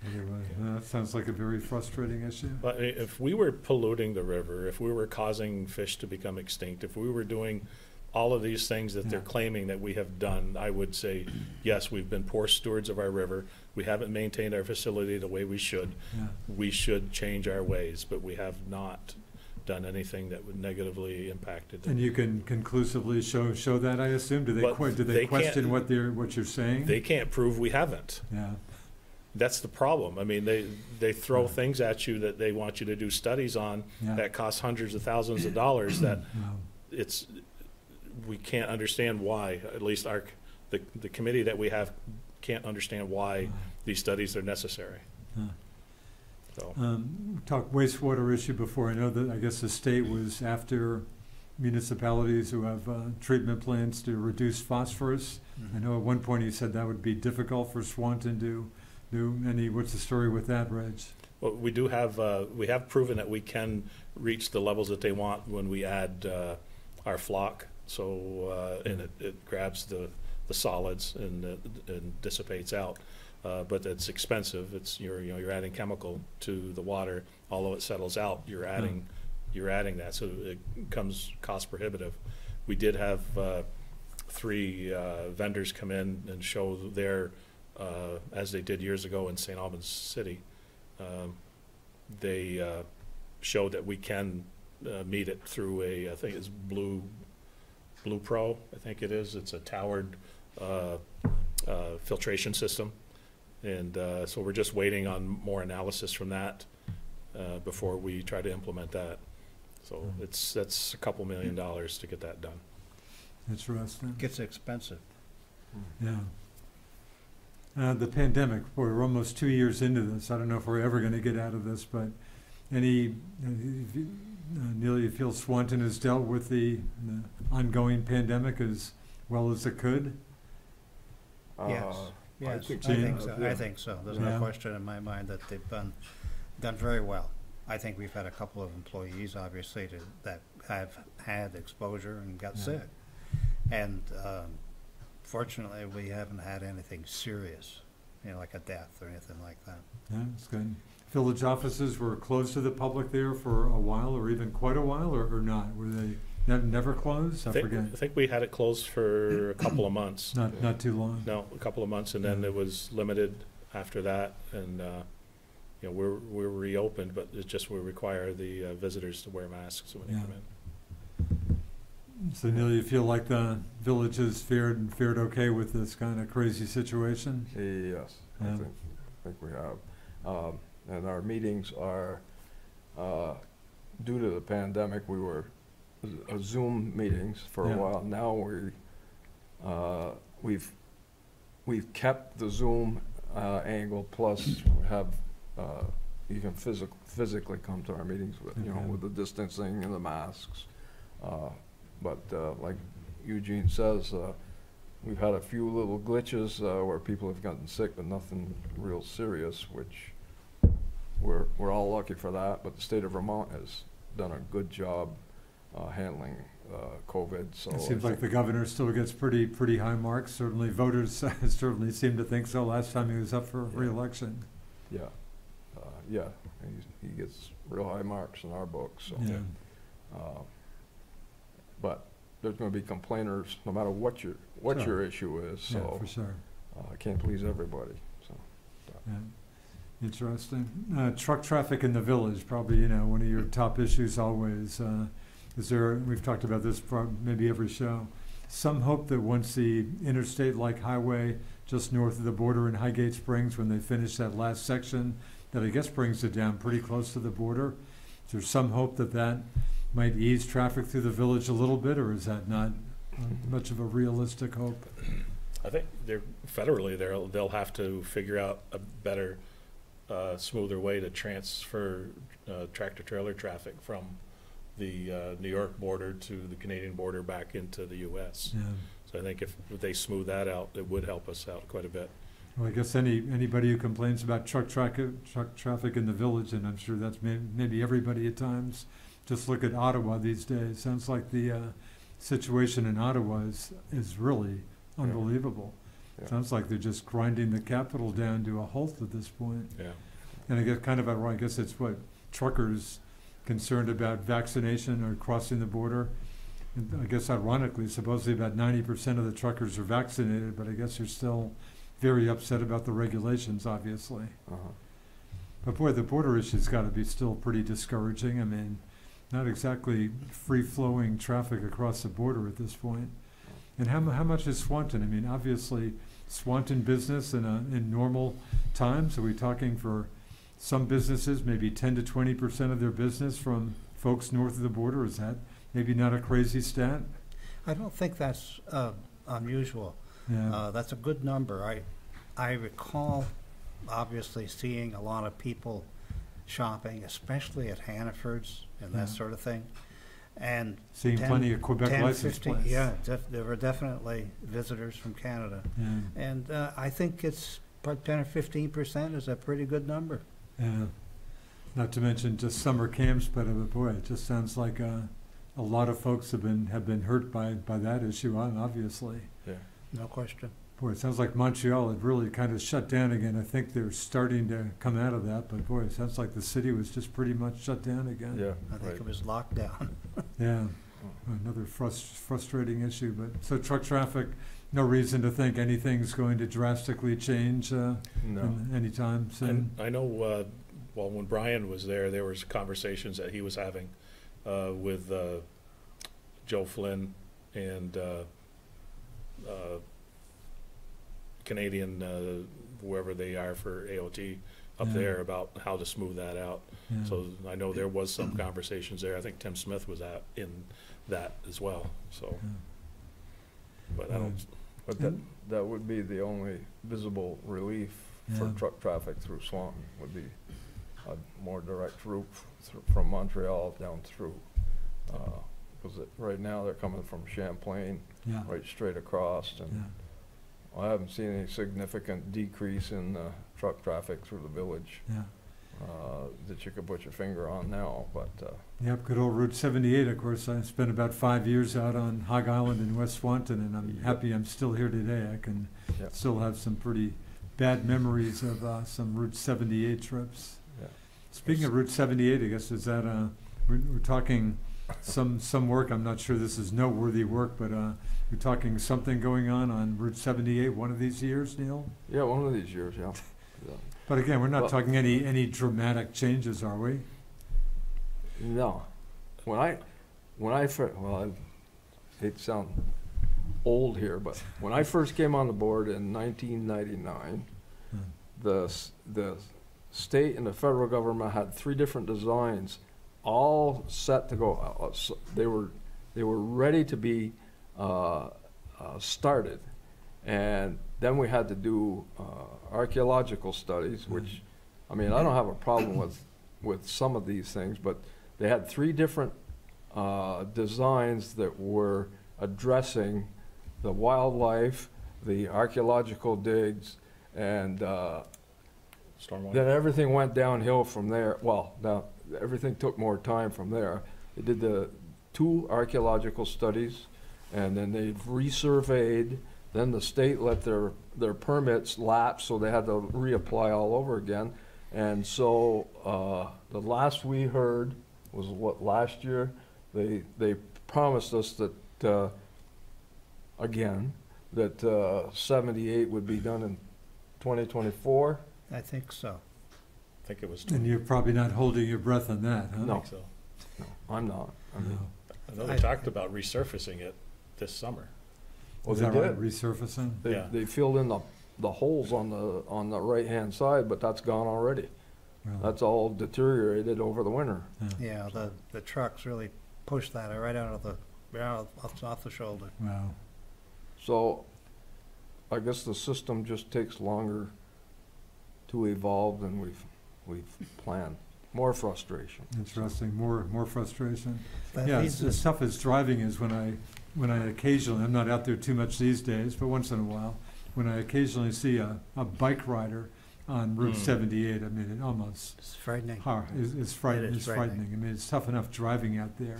Anyway, that sounds like a very frustrating issue. But if we were polluting the river, if we were causing fish to become extinct, if we were doing all of these things that they're Yeah. claiming that we have done, I would say, yes, we've been poor stewards of our river. We haven't maintained our facility the way we should. Yeah. We should change our ways, but we have not done anything that would negatively impact it. And you can conclusively show that, I assume? Do But they they question can't- what you're saying? They can't prove we haven't. Yeah, That's the problem. I mean, they throw Yeah. things at you that they want you to do studies on yeah. that cost hundreds of thousands of dollars that Yeah. we can't understand why, at least the committee that we have can't understand why these studies are necessary. Yeah. So, We talked wastewater issue before. I know that, I guess the state was after municipalities who have treatment plants to reduce phosphorus. I know at one point you said that would be difficult for Swanton to do. What's the story with that, Reg? well, we have proven that we can reach the levels that they want when we add our flock. So, and it grabs the solids and dissipates out. But it's expensive. You're adding chemical to the water. Although it settles out, you're adding that, so it becomes cost prohibitive. We did have 3 vendors come in and show their, as they did years ago in St. Albans City. They showed that we can meet it through I think it's Blue Pro, I think it is. It's a towered filtration system. And so we're just waiting on more analysis from that before we try to implement that. So that's a couple $1 million to get that done. Interesting. Gets expensive. Yeah. The pandemic, boy, we're almost 2 years into this. I don't know if we're ever going to get out of this, but Neil, you feel Swanton has dealt with the ongoing pandemic as well as it could? Yes. I Yes, think I so. think so. Yeah. I think so. There's Yeah. no question in my mind that they've done very well. I think we've had a couple of employees, obviously, that have had exposure and got Yeah. sick. And fortunately, we haven't had anything serious, like a death or anything like that. Yeah, it's good. Village offices were closed to the public there for a while, or even quite a while, or not? Were they never closed? I forget. I think we had it closed for a couple of months. Not too long. No, a couple of months, and then it was limited after that. And you know, we're reopened, but it's just we require the visitors to wear masks when they Yeah. come in. So Neil, you feel like the village has fared okay with this kind of crazy situation? Yes, Yeah. I think we have. And our meetings are, due to the pandemic, we were Zoom meetings for Yeah. a while. Now we've kept the Zoom angle, plus have even physically come to our meetings with, you know, Okay. with the distancing and the masks. But like Eugene says, we've had a few little glitches where people have gotten sick, but nothing real serious, which we're all lucky for that. But the state of Vermont has done a good job handling COVID. So It seems like the governor still gets pretty high marks. Certainly voters certainly seem to think so last time he was up for re-election. yeah, he gets real high marks in our book. So, Yeah. But there's going to be complainers no matter what Sure. your issue is. Yeah, So for sure. I can't please everybody. So. Yeah. Interesting. Truck traffic in the village, probably, you know, one of your top issues always. Is there, we've talked about this maybe every show, some hope that once the interstate-like highway just north of the border in Highgate Springs, when they finish that last section, that I guess brings it down pretty close to the border, is there some hope that that might ease traffic through the village a little bit, or is that not much of a realistic hope? I think federally they'll have to figure out a better, smoother way to transfer tractor trailer traffic from the New York border to the Canadian border back into the U.S. Yeah. So I think if they smooth that out, it would help us out quite a bit. Well, I guess anybody who complains about truck traffic in the village, and I'm sure that's maybe everybody at times, just look at Ottawa these days. Sounds like the situation in Ottawa is really unbelievable. Yeah. Sounds like they're just grinding the capital down to a halt at this point. Yeah. And I guess I guess it's what truckers concerned about vaccination or crossing the border. And I guess ironically, supposedly about 90% of the truckers are vaccinated, but I guess they're still very upset about the regulations, obviously. But boy, the border issue's got to be still pretty discouraging. I mean, not exactly free-flowing traffic across the border at this point. And how much is Swanton? I mean, obviously, Swanton business in normal times, are we talking for some businesses, maybe 10 to 20% of their business from folks north of the border? Is that maybe not a crazy stat? I don't think that's unusual. Yeah. That's a good number. I recall obviously seeing a lot of people shopping, especially at Hannaford's and that Yeah. sort of thing. And Seeing 10 plenty of Quebec 10, license 15 plates. Yeah, there were definitely visitors from Canada. Yeah. And I think it's about 10 or 15% is a pretty good number. Yeah. Not to mention just summer camps, but boy, it just sounds like a lot of folks have been hurt by that issue, obviously. Yeah. No question. Boy, it sounds like Montreal had really kind of shut down again. I think they're starting to come out of that, but boy, it sounds like the city was just pretty much shut down again. Yeah. I think Right. it was locked down. Yeah. Another frustrating issue, but so truck traffic, no reason to think anything's going to drastically change No. anytime soon. I know, well, when Brian was there was conversations that he was having with Joe Flynn and Canadian, whoever they are for AOT up Yeah. there about how to smooth that out. Yeah. So I know there was some conversations there. I think Tim Smith was in that as well, so. Yeah. But I don't, But And- that would be the only visible relief for Yeah. truck traffic through Swanton, would be a more direct route from Montreal down through. Because right now they're coming from Champlain Yeah. right straight across, and Yeah. I haven't seen any significant decrease in truck traffic through the village Yeah. that you could put your finger on now, but Yep, good old Route 78, of course. I spent about 5 years out on Hog Island in West Swanton, and I'm Yep. happy I'm still here today. I can Yep. still have some pretty bad memories of some Route 78 trips. yeah. Speaking of Route 78, I guess, is that, we're talking some work, I'm not sure this is noteworthy work, but we're talking something going on Route 78 one of these years, Neil? Yeah, one of these years, yeah. But again, we're not Well- talking any dramatic changes, are we? No. When I first, well, I hate to sound old here, but when I first came on the board in 1999, the state and the federal government had 3 different designs, all set to go. They were ready to be started, and then we had to do archaeological studies, which, I mean, I don't have a problem with some of these things, but they had 3 different designs that were addressing the wildlife, the archaeological digs, and Stormwater. then everything went downhill from there. Well, now, everything took more time from there. They did the 2 archaeological studies, and then they resurveyed. Then the state let their permits lapse, so they had to reapply all over again. And so the last we heard was last year? They promised us that, again, that 78 would be done in 2024. I think so. I think it was, And you're probably not holding your breath on that, huh? I No. think so. No, I'm not. I mean, No. I know they talked about resurfacing it this summer. well, Is they that right, did. resurfacing? Yeah. They filled in the holes on the right-hand side, but that's gone already. Really? That's all deteriorated over the winter. Yeah, the trucks really pushed that right out of off the shoulder. Wow. So I guess the system just takes longer to evolve than we've planned. More frustration. Interesting. More frustration. That Yeah, leads the us- stuff that's driving is when I occasionally, I'm not out there too much these days, but once in a while, when I occasionally see a bike rider on Route 78, I mean, it almost It's frightening. it's frightening. It is It's frightening. I mean, it's tough enough driving out there.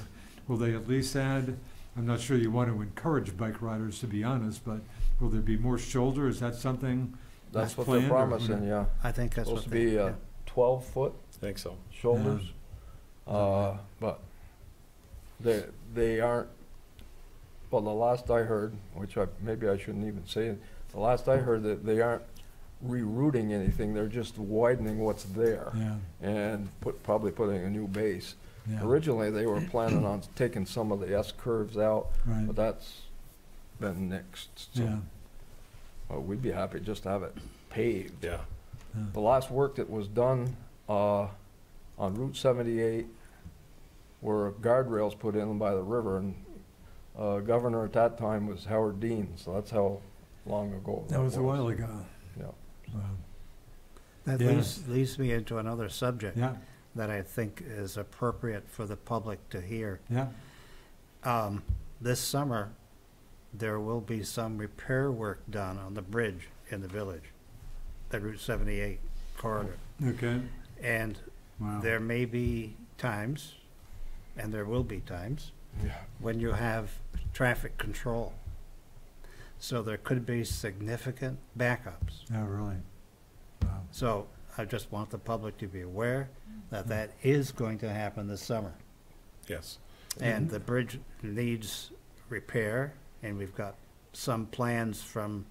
Will they at least add, I'm not sure you want to encourage bike riders, to be honest, but will there be more shoulder? Is that something? That's what planned they're or promising, yeah. I think that's Supposed what to be they, yeah. 12-foot I think so. shoulders. But they aren't, well, the last I heard, which maybe I shouldn't even say it, the last I heard that they aren't rerouting anything, they're just widening what's there Yeah, and probably putting a new base. yeah, Originally, they were planning on taking some of the S curves out, right, but that's been nixed. So yeah, well, we'd be happy just to have it paved. Yeah. yeah. The last work that was done on Route 78 were guardrails put in by the river, and governor at that time was Howard Dean, so that's how long ago That was a while ago. Yeah. Wow. That Yeah. leads me into another subject Yeah, that I think is appropriate for the public to hear. yeah, This summer, there will be some repair work done on the bridge in the village, the Route 78 corridor. okay, And wow. there may be times, and there will be times, Yeah. when you have traffic control. So there could be significant backups. Oh, really? Wow. So I just want the public to be aware that that is going to happen this summer. Yes. And the bridge needs repair, and we've got some plans from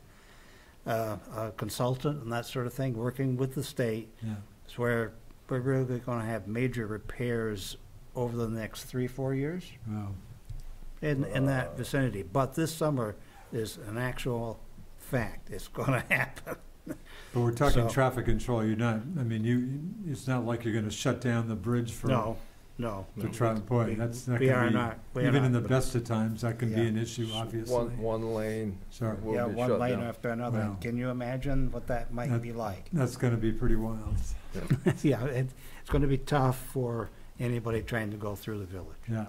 a consultant and that sort of thing, working with the state. Yeah, It's where we're really gonna have major repairs over the next 3-4 years wow. in that vicinity. But this summer is an actual fact. It's gonna happen. But we're talking So- traffic control, you're not, I mean, it's not like you're gonna shut down the bridge for No. the traffic, boy, that's not We are gonna not. We be, are even in not, the but- best of times, that can be Yeah. an issue, obviously. One lane Sure, will Yeah, be one shut lane down. after another. Wow. Can you imagine what that might That- be like? that's gonna be pretty wild, Yeah, it's gonna be tough for anybody trying to go through the village. yeah,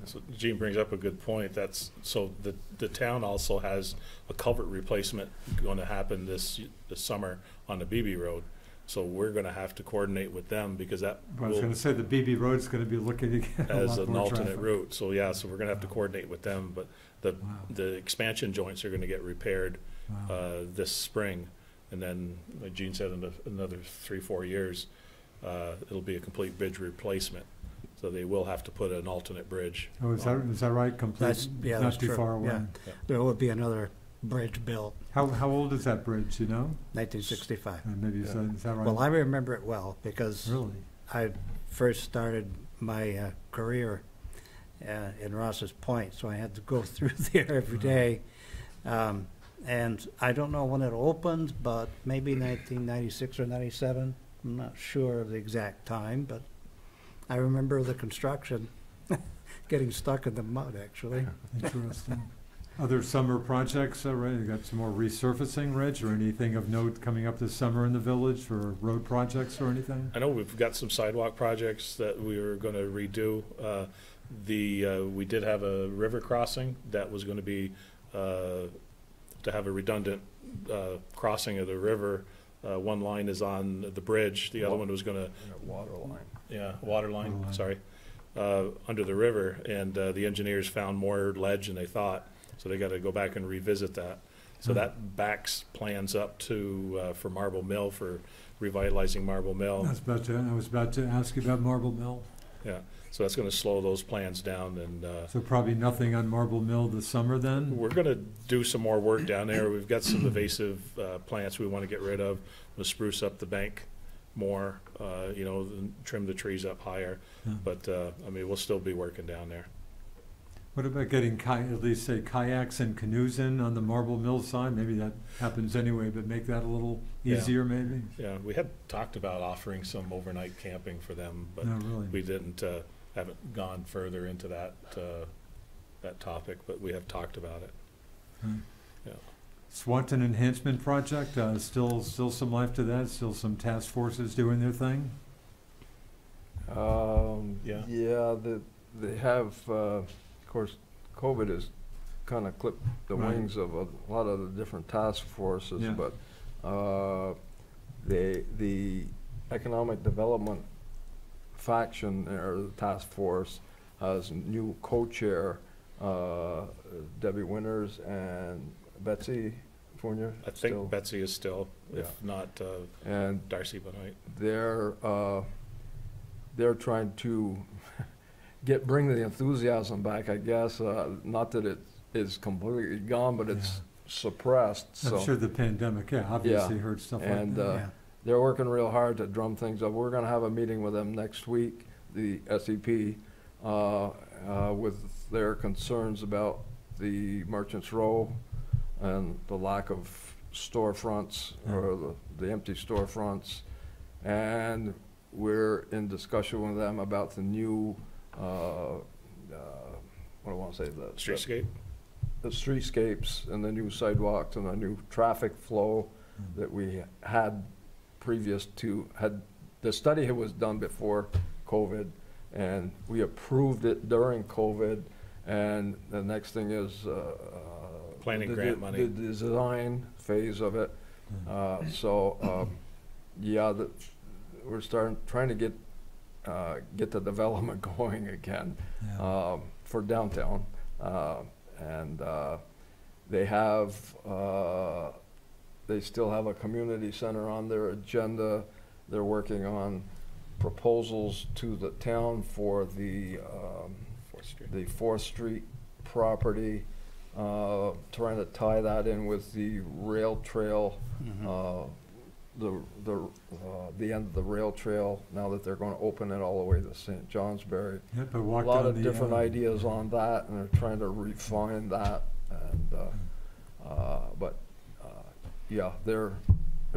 So Gene brings up a good point. So the town also has a culvert replacement going to happen this summer on the BB Road. So we're gonna have to coordinate with them because that but I was will, gonna say, the BB Road's gonna be looking to get a as lot an more alternate traffic. route. So yeah, so we're gonna have to Wow. coordinate with them, but Wow, the expansion joints are gonna get repaired, wow, this spring. And then, like Gene said, in another 3-4 years, it'll be a complete bridge replacement. So they will have to put an alternate bridge. oh, is that right, complete, That's not that's too true. far away? Yeah. There will be another bridge built, How old is that bridge, you know? 1965. Maybe Yeah. is that right? Well, I remember it well because Really? I first started my career in Ross's Point, so I had to go through there every day. And I don't know when it opened, but maybe 1996 or 97. I'm not sure of the exact time, but I remember the construction getting stuck in the mud, actually. Interesting. Other summer projects, Reg? You got some more resurfacing, Reg, or anything of note coming up this summer in the village, or road projects or anything? I know we've got some sidewalk projects that we were gonna redo. We did have a river crossing that was gonna be, to have a redundant, crossing of the river. One line is on the bridge, the other one was gonna, Water line. water line, Water line. sorry, under the river, and the engineers found more ledge than they thought, so they gotta go back and revisit that. So Hmm. that backs plans up to, for Marble Mill, for revitalizing Marble Mill. I was about to ask you about Marble Mill. Yeah, so that's gonna slow those plans down, and, So probably nothing on Marble Mill this summer then? we're gonna do some more work down there. We've got some invasive, plants we wanna get rid of. We'll spruce up the bank more, and trim the trees up higher. Yeah. But, we'll still be working down there. What about getting at least say kayaks and canoes in on the Marble Mill side? Maybe that happens anyway, but make that a little Yeah. easier maybe? Yeah, we had talked about offering some overnight camping for them, but No, really? we didn't, haven't gone further into that topic, but we have talked about it. Hmm. Yeah. Swanton Enhancement Project, still some life to that, still some task forces doing their thing? Yeah. Yeah, they have, of course, COVID has kind of clipped the Right. wings of a lot of the different task forces, Yeah. but the economic development faction, or the task force, has new co-chair, Debbie Winters and Betsy Fournier. I still. think Betsy is still, if Yeah. not, And Darcy Benoit. they're trying to bring the enthusiasm back, I guess. Not that it is completely gone, but it's suppressed. I'm So sure the pandemic, obviously heard stuff like And, that. Yeah. they're working real hard to drum things up. We're going to have a meeting with them next week, the SEP, with their concerns about the Merchants Row and the lack of storefronts, or the empty storefronts. And we're in discussion with them about the new, what do I want to say? Streetscape? The streetscapes and the new sidewalks and the new traffic flow that we had previous to, the study was done before COVID, and we approved it during COVID, and the next thing is, Planning grant money. The design phase of it. We're trying to get the development going again, Yeah. for downtown. And they still have a community center on their agenda. They're working on proposals to the town for the 4th Street property, trying to tie that in with the rail trail, the end of the rail trail, now that they're going to open it all the way to St. Johnsbury. Yep, I A walked lot on of the, different ideas on that, and they're trying to refine that, and, yeah, they're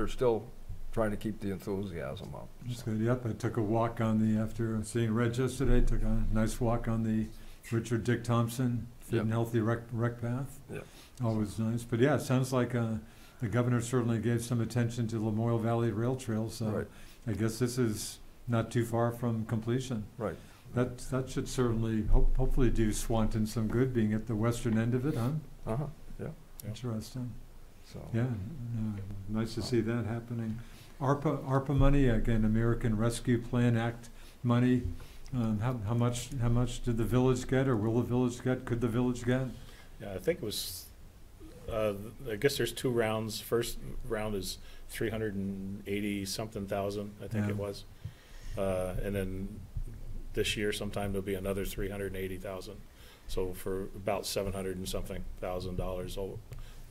still trying to keep the enthusiasm up. That's good, yep, I took a walk after seeing Reg yesterday, took a nice walk on the Richard Dick Thompson Fit and Yep. Healthy rec path. Yep. Always nice, but yeah, it sounds like, the governor certainly gave some attention to Lamoille Valley Rail Trail, so Right, I guess this is not too far from completion. right. That should certainly, hopefully do Swanton some good, being at the western end of it, huh? Uh-huh, yeah, Interesting. so. Yeah, nice to see that happening. ARPA money, again, American Rescue Plan Act money, how much did the village get, or will the village get, could the village get? Yeah, I think it was, I guess there's 2 rounds. First round is 380-something thousand, I think Yeah. it was. And then this year sometime there'll be another 380,000. So for about $700 and something thousand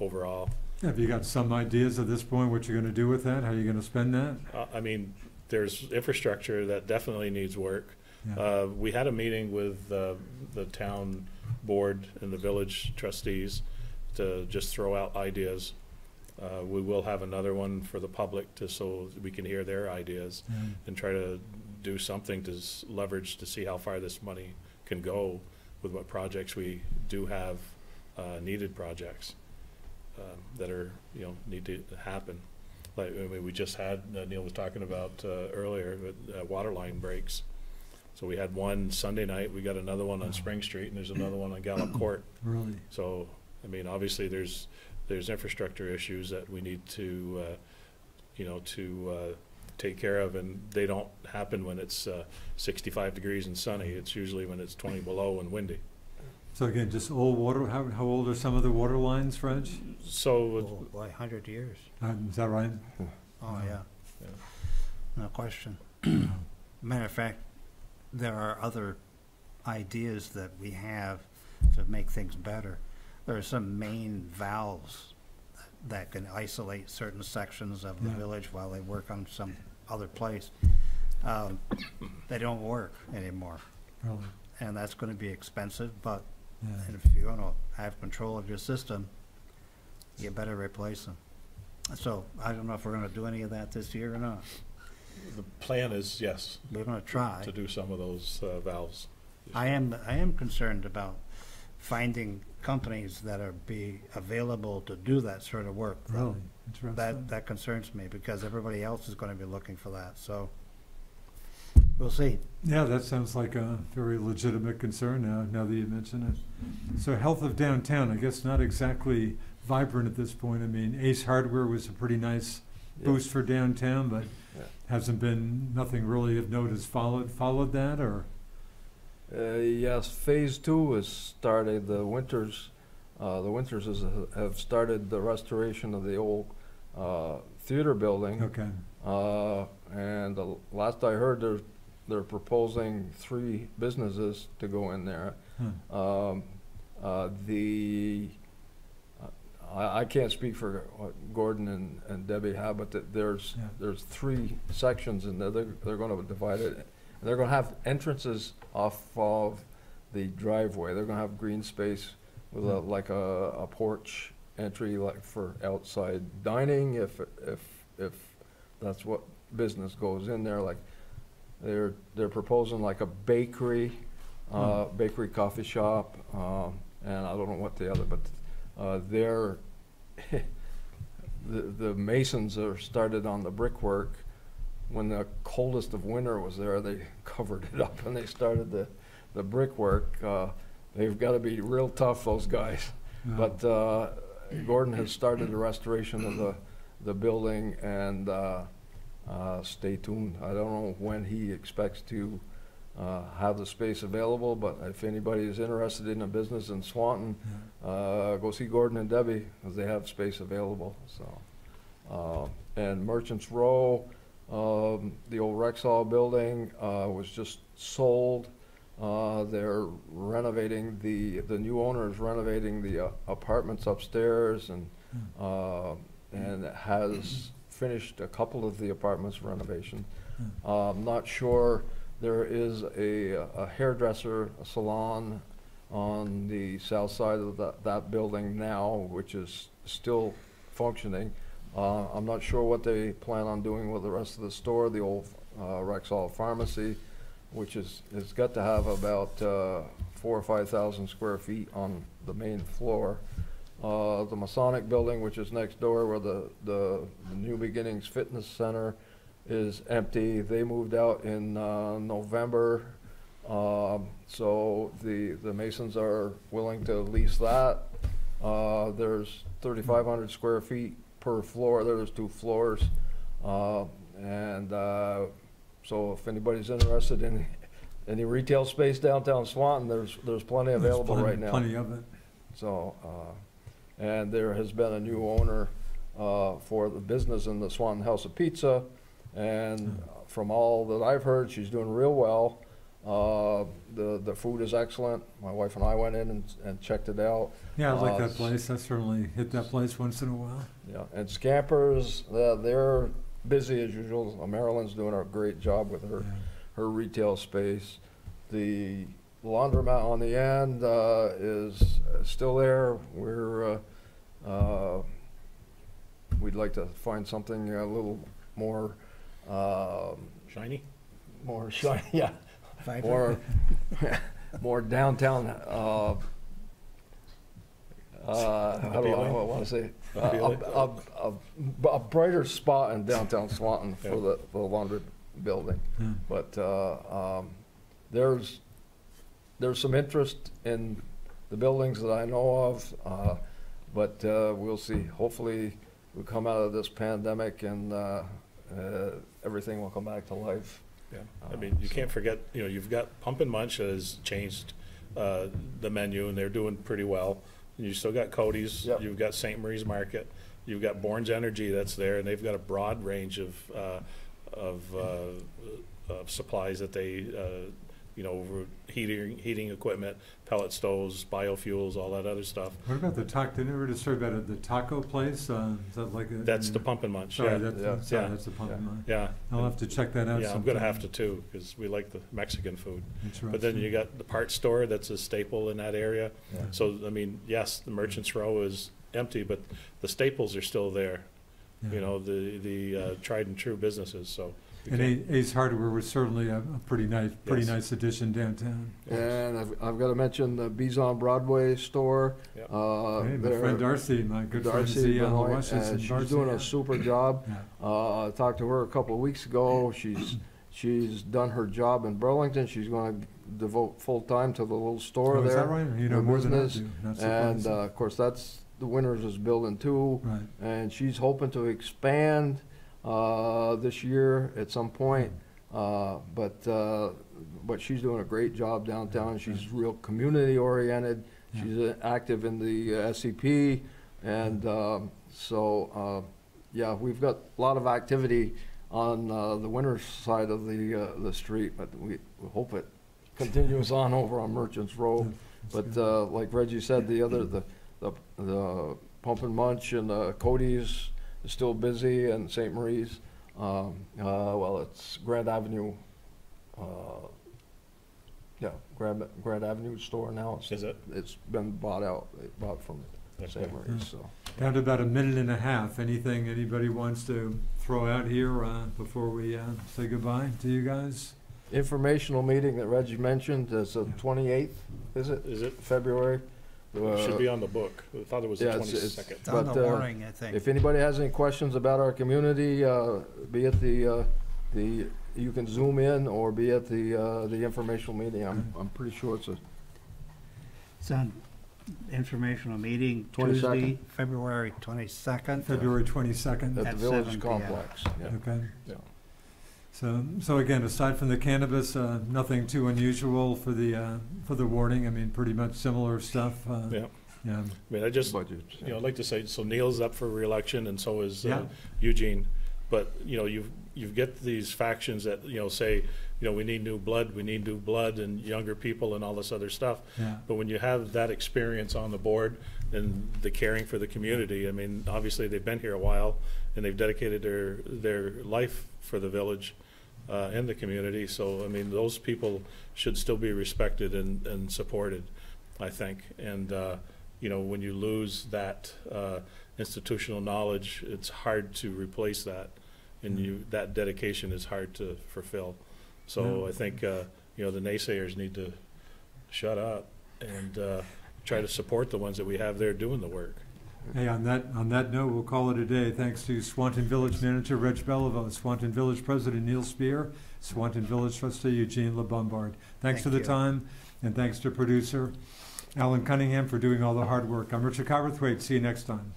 overall. Have you got some ideas at this point what you're gonna do with that? How you're gonna spend that? I mean, there's infrastructure that definitely needs work. Yeah. We had a meeting with the town board and the village trustees to just throw out ideas. We will have another one for the public so we can hear their ideas Yeah. and try to do something to leverage to see how far this money can go with what projects we do have, needed projects that are, need to happen. Like, I mean, we just had, Neil was talking about earlier, water line breaks. So we had one Sunday night, we got another one on Spring Street, and there's another one on Gallup Court. Really? So, I mean, obviously, there's infrastructure issues that we need to, take care of, and they don't happen when it's 65 degrees and sunny. It's usually when it's 20 below and windy. So again, just old water, how old are some of the water lines, Reg? So, Oh, boy, 100 years. Is that right? Oh, yeah. Yeah. No question. Matter of fact, there are other ideas that we have to make things better. There are some main valves that can isolate certain sections of the Yeah. village while they work on some other place. They don't work anymore, Really? and that's going to be expensive, but Yeah. if you want to have control of your system, you better replace them. So I don't know if we're going to do any of that this year or not. the plan is, yes, We're going to try. to do some of those valves. I am concerned about finding companies that are be available to do that sort of work. though. Really? Interesting. That concerns me because everybody else is going to be looking for that. So we'll see. Yeah, that sounds like a very legitimate concern now that you mention it. So health of downtown, I guess not exactly vibrant at this point. I mean, Ace Hardware was a pretty nice boost for downtown, but Yeah. hasn't been, nothing really of note has followed that, or? Yes, phase 2 has started. The Winters have started the restoration of the old theater building. Okay. And the last I heard, they're proposing 3 businesses to go in there. Huh. I can't speak for what Gordon and Debbie have, but there's 3 sections in there. They're going to divide it. And they're going to have entrances off of the driveway. They're going to have green space with a porch entry, like for outside dining, if that's what business goes in there. Like they're proposing like a bakery, bakery coffee shop, and I don't know what the other, but they're the masons are started on the brickwork. When the coldest of winter was there, they covered it up and they started the brickwork. They've got to be real tough, those guys. Yeah. But Gordon has started the restoration of the building, and stay tuned. I don't know when he expects to have the space available, but if anybody is interested in a business in Swanton, go see Gordon and Debbie, because they have space available. So, and Merchants Row, the old Rexall building was just sold. They're renovating, the new owner is renovating the apartments upstairs, and has finished a couple of the apartments renovation. I'm not sure. There is a hairdresser, a salon on the south side of that building now, which is still functioning. I'm not sure what they plan on doing with the rest of the store, the old Rexall Pharmacy, which has got to have about 4,000 or 5,000 square feet on the main floor. The Masonic building, which is next door where the New Beginnings Fitness Center is empty. They moved out in November. So the Masons are willing to lease that. There's 3,500 square feet per floor. There's 2 floors. So if anybody's interested in any retail space downtown Swanton, there's plenty available right now. Plenty of it. So, and there has been a new owner for the business in the Swanton House of Pizza, and from all that I've heard, she's doing real well. The food is excellent. My wife and I went in and checked it out. Yeah, I like that s- place. I certainly hit that place once in a while. Yeah, and Scampers, they're busy as usual. Marilyn's doing a great job with her, Yeah. her retail space. The laundromat on the end is still there. We'd like to find something a little more, Shiny? more shiny, yeah, Vibrant. more, more downtown, how do Appealing? I want to say? Appealing? A brighter spot in downtown Swanton Yeah. for the laundry building. Yeah. But there's some interest in the buildings that I know of, but we'll see. Hopefully, we'll come out of this pandemic and everything will come back to life. Yeah, I mean, you can't forget, you know, you've got Pump and Munch has changed the menu, and they're doing pretty well. And you still got Cody's, Yep. you've got St. Marie's Market, you've got Bourne's Energy that's there, and they've got a broad range of supplies that they, you know, heating equipment, pellet stoves, biofuels, all that other stuff. What about the taco? Didn't we just heard about the taco place? Is that like a? That's the Pump and Munch, Sorry, yeah. that's Yeah. that's the pump. Yeah. Yeah. Yeah. I'll have to check that out. Yeah, I'm gonna sometime. have to too, because we like the Mexican food. But Interesting. then you got the parts store that's a staple in that area. Yeah. So, I mean, yes, the Merchants Row is empty, but the staples are still there. Yeah. You know, the tried and true businesses, so. we And can't- Ace Hardware was certainly a pretty Yes. nice addition downtown. And I've got to mention the Bees on Broadway store. Yeah. Hey, my they're- friend Darcy, my good friend, Darcy on the Benoit, Washington. she's Darcy, doing yeah. a super job. Yeah. I talked to her a couple of weeks ago. She's done her job in Burlington. She's going to devote full time to the little store Oh, is there. that right? You know the more than I business, do. Not And surprising. of course, that's the Winners' building too. Right. And she's hoping to expand this year at some point. But she's doing a great job downtown. She's real community oriented. Yeah. She's active in the SCP, and yeah, we've got a lot of activity on the Winners side of the street, but we hope it continues on over on Merchants Row. That's But good. like Reggie said, the Pump and Munch and Cody's is still busy, and St. Marie's. Well, it's Grand Avenue. Yeah, Grand Avenue store now. Is it? It's been bought from Okay. St. Marie's. So Down to about a minute and a half. Anything anybody wants to throw out here before we say goodbye to you guys? informational meeting that Reggie mentioned is the 28th. Is it Is it? February? It should be on the book. I thought it was the yeah, it's- 22nd. It's on But, the warning, I think. If anybody has any questions about our community, be at the you can Zoom in or be at the informational meeting. I'm pretty sure it's It's on informational meeting 22nd. Tuesday, February 22nd. February 22nd. at the At Village 7 p.m. Complex. Yeah. Okay. Yeah. So again, aside from the cannabis, nothing too unusual for the warning. I mean, pretty much similar stuff. Yeah. Yeah. I mean, I just, Budget. you know, I'd like to say, so Neil's up for reelection and so is Yeah. Eugene. But, you know, you get these factions that, you know, say, you know, we need new blood and younger people and all this other stuff. Yeah. But when you have that experience on the board and the caring for the community, I mean, obviously they've been here a while and they've dedicated their life for the village and the community. So, I mean, those people should still be respected and supported, I think. And, you know, when you lose that institutional knowledge, it's hard to replace that. And that dedication is hard to fulfill. So I think, you know, the naysayers need to shut up and try to support the ones that we have there doing the work. Hey, on that note, we'll call it a day. Thanks to Swanton Village Manager Reg Beliveau, Swanton Village President Neil Spear, Swanton Village Trustee Eugene LeBombard. Thanks Thank for the you. time, and thanks to producer Alan Cunningham for doing all the hard work. I'm Richard Cowperthwait. See you next time.